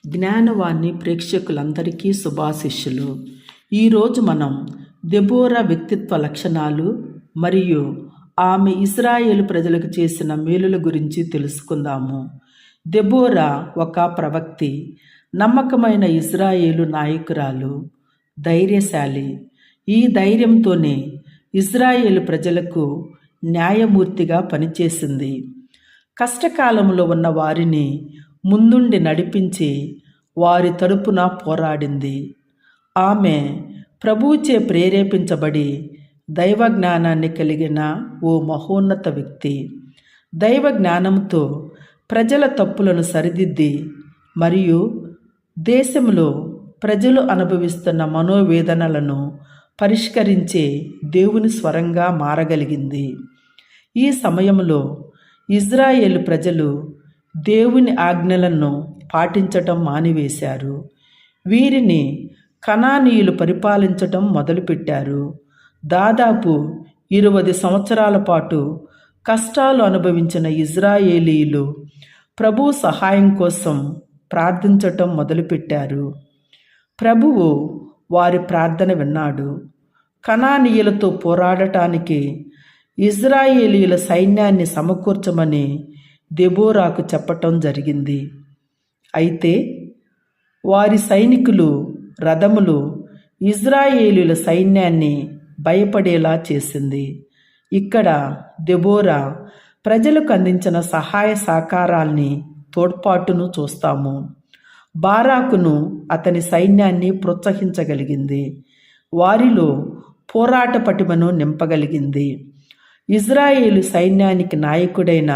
జ్ఞానవాణి ప్రేక్షకులందరికీ శుభాశిష్యులు. ఈరోజు మనం దెబోరా వ్యక్తిత్వ లక్షణాలు మరియు ఆమె ఇశ్రాయేలు ప్రజలకు చేసిన మేలుల గురించి తెలుసుకుందాము. దెబోరా ఒక ప్రవక్తి, నమ్మకమైన ఇశ్రాయేలు నాయకురాలు, ధైర్యశాలి. ఈ ధైర్యంతోనే ఇశ్రాయేలు ప్రజలకు న్యాయమూర్తిగా పనిచేసింది. కష్టకాలంలో ఉన్న వారిని ముందుండి నడిపించి వారి తరపున పోరాడింది. ఆమె ప్రభువుచే ప్రేరేపించబడి దైవ జ్ఞానాన్ని కలిగిన ఓ మహోన్నత వ్యక్తి. దైవ జ్ఞానంతో ప్రజల తప్పులను సరిదిద్ది మరియు దేశంలో ప్రజలు అనుభవిస్తున్న మనోవేదనలను పరిష్కరించే దేవుని స్వరంగా మారగలిగింది. ఈ సమయంలో ఇశ్రాయేలు ప్రజలు దేవుని ఆజ్ఞలను పాటించటం మానివేశారు. వీరిని కనానీయులు పరిపాలించటం మొదలుపెట్టారు. దాదాపు 20 సంవత్సరాల పాటు కష్టాలు అనుభవించిన ఇశ్రాయేలీయులు ప్రభు సహాయం కోసం ప్రార్థించటం మొదలుపెట్టారు. ప్రభువు వారి ప్రార్థన విన్నాడు. కనానీయులతో పోరాడటానికి ఇశ్రాయేలీయుల సైన్యాన్ని సమకూర్చమని దెబోరాకు చెప్పటం జరిగింది. అయితే వారి సైనికులు, రథములు ఇశ్రాయేలీయుల సైన్యాన్ని భయపడేలా చేసింది. ఇక్కడ దెబోరా ప్రజలకు అందించిన సహాయ సహకారాల్ని, తోడ్పాటును చూస్తాము. బారాకును, అతని సైన్యాన్ని ప్రోత్సహించగలిగింది. వారిలో పోరాట పటిమను నింపగలిగింది. ఇశ్రాయేలు సైన్యానికి నాయకుడైన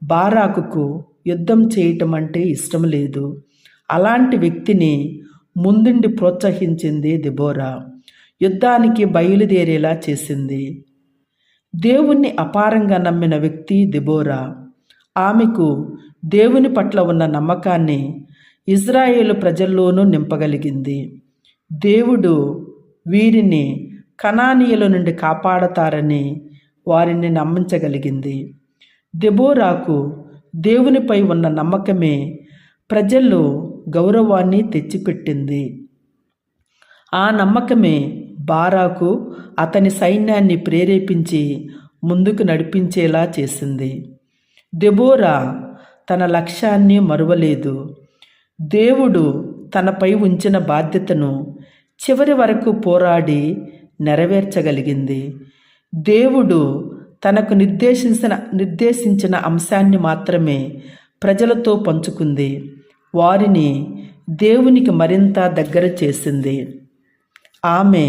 బారాకుకు యుద్ధం చేయటం అంటే ఇష్టం లేదు. అలాంటి వ్యక్తిని ముందుండి ప్రోత్సహించింది దెబోరా. యుద్ధానికి బయలుదేరేలా చేసింది. దేవుణ్ణి అపారంగా నమ్మిన వ్యక్తి దెబోరా. ఆమెకు దేవుని పట్ల ఉన్న నమ్మకాన్ని ఇశ్రాయేలు ప్రజల్లోనూ నింపగలిగింది. దేవుడు వీరిని కనానీయుల నుండి కాపాడతారని వారిని నమ్మించగలిగింది. దెబోరాకు దేవునిపై ఉన్న నమ్మకమే ప్రజల్లో గౌరవాన్ని తెచ్చిపెట్టింది. ఆ నమ్మకమే బారాకు, అతని సైన్యాన్ని ప్రేరేపించి ముందుకు నడిపించేలా చేసింది. దెబోరా తన లక్ష్యాన్ని మరువలేదు. దేవుడు తనపై ఉంచిన బాధ్యతను చివరి వరకు పోరాడి నెరవేర్చగలిగింది. దేవుడు తనకు నిర్దేశించిన అంశాన్ని మాత్రమే ప్రజలతో పంచుకుంది. వారిని దేవునికి మరింత దగ్గర చేసింది. ఆమె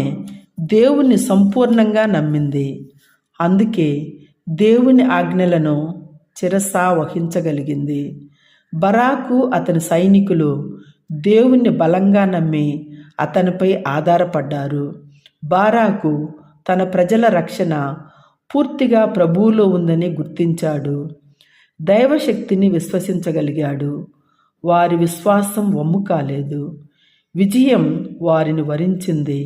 దేవుణ్ణి సంపూర్ణంగా నమ్మింది. అందుకే దేవుని ఆజ్ఞలను శిరసా వహించగలిగింది. బరాకు, అతని సైనికులు దేవుణ్ణి బలంగా నమ్మి అతనిపై ఆధారపడ్డారు. బారాకు తన ప్రజల రక్షణ పూర్తిగా ప్రభువులో ఉందని గుర్తించాడు. దైవశక్తిని విశ్వసించగలిగాడు. వారి విశ్వాసం వమ్ము కాలేదు. విజయం వారిని వరించింది.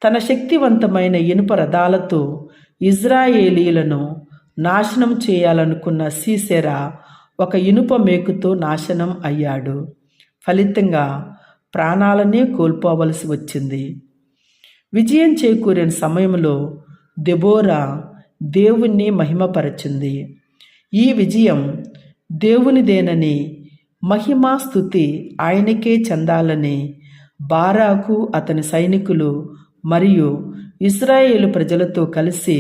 తన శక్తివంతమైన ఇనుప రథాలతో ఇశ్రాయేలీయులను నాశనం చేయాలనుకున్న సీసెరా ఒక ఇనుప మేకుతో నాశనం అయ్యాడు. ఫలితంగా ప్రాణాలనే కోల్పోవలసి వచ్చింది. విజయం చేకూరిన సమయంలో దెబోరా దేవుణ్ణి మహిమపరచింది. ఈ విజయం దేవునిదేనని, మహిమా స్తుతి ఆయనకే చెందాలని బారాకు, అతని సైనికులు మరియు ఇశ్రాయేలు ప్రజలతో కలిసి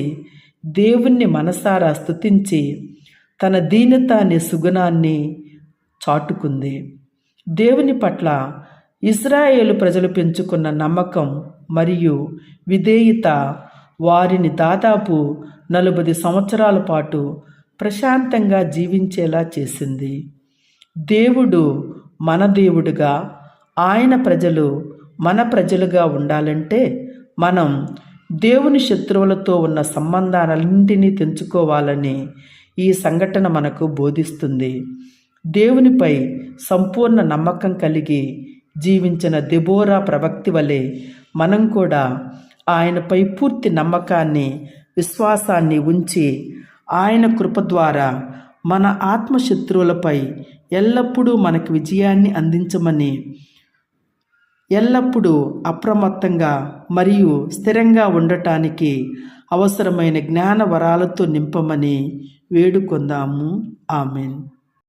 దేవుణ్ణి మనసారా స్తుతించి తన దీనత అనే సుగుణాన్ని చాటుకుంది. దేవుని పట్ల ఇశ్రాయేలు ప్రజలు పెంచుకున్న నమ్మకం మరియు విధేయత వారిని దాదాపు 40 సంవత్సరాల పాటు ప్రశాంతంగా జీవించేలా చేసింది. దేవుడు మన దేవుడుగా, ఆయన ప్రజలు మన ప్రజలుగా ఉండాలంటే మనం దేవుని శత్రువులతో ఉన్న సంబంధాలన్నింటినీ తెంచుకోవాలని ఈ సంఘటన మనకు బోధిస్తుంది. దేవునిపై సంపూర్ణ నమ్మకం కలిగి జీవించిన దెబోరా ప్రవక్తి వలె మనం కూడా ఆయనపై పూర్తి నమ్మకాన్ని, విశ్వాసాన్ని ఉంచి ఆయన కృప ద్వారా మన ఆత్మశత్రువులపై ఎల్లప్పుడూ మనకు విజయాన్ని అందించమని, ఎల్లప్పుడూ అప్రమత్తంగా మరియు స్థిరంగా ఉండటానికి అవసరమైన జ్ఞాన వరాలతో నింపమని వేడుకొందాము. ఆమెన్.